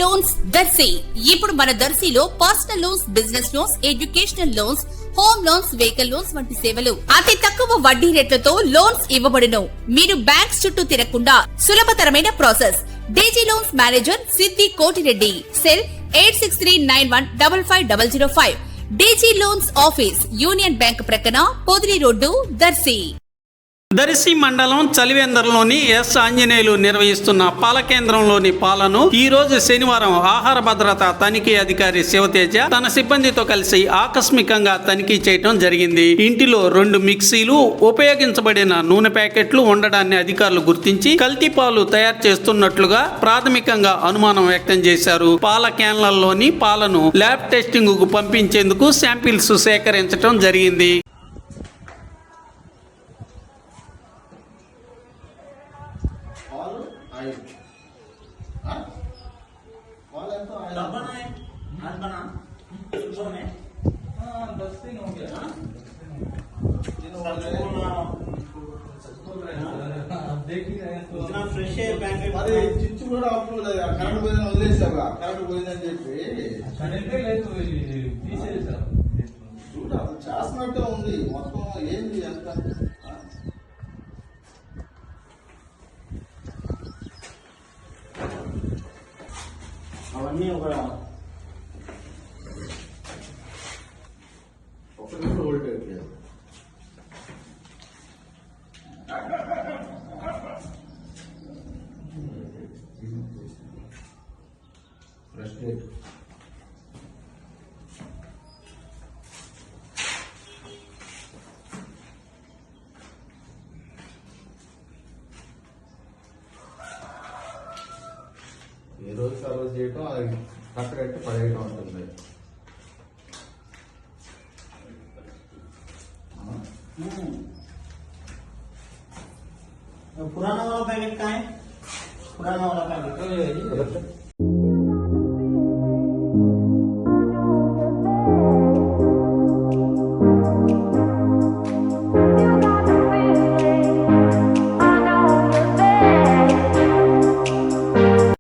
Loans Darsi. ఇప్పుడు మన దర్శిలో personal loans, business loans, educational loans, home loans, vehicle loans వంటి సేవలు అతి తక్కువ వడ్డీ రేట్లతో లోన్స్ ఇవ్వబడును. మీరు బ్యాంక్స్ చుట్టూ తిరగకుండా సులభతరమైన process. DG loans manager Siddi Kotireddy. Cell 8639155005. DG loans office Union Bank ప్రక్కన, పొదిలి రోడ్డు, దర్శి. దర్శి మండలం చలివేందర్లోని ఎస్ ఆంజనేయులు నిర్వహిస్తున్న పాల కేంద్రంలోని పాలను ఈ రోజు శనివారం ఆహార భద్రత తనిఖీ అధికారి శివతేజ తన సిబ్బందితో కలిసి ఆకస్మికంగా తనిఖీ చేయడం జరిగింది. ఇంటిలో 2 మిక్సీలు, ఉపయోగించబడిన నూనె ప్యాకెట్లు ఉండడాన్ని అధికారులు గుర్తించి కల్తీ పాలు తయారు చేస్తున్నట్లుగా ప్రాథమికంగా అనుమానం వ్యక్తం చేశారు. పాల క్యాన్లలోని పాలను ల్యాబ్ టెస్టింగ్ కు పంపించేందుకు శాంపిల్స్ సేకరించడం జరిగింది. చిచ్చు కూడా అప్పుడు కరెంట్ పోయిందని వదిలేసావా? కరెంట్ పోయిందని చెప్పి చూడ చేస్తున్నట్టే ఉంది. మొత్తం ఏంది ఎంత అవన్నీ ఒక నిమిషం ఓల్టేజ్ ఏ రోజు సర్వీస్ చేయటం అది కట్టగట్టి పడేయటం ఉంటుంది. पुराना वाला पैकेट कहाँ है? पुराना वाला पैकेट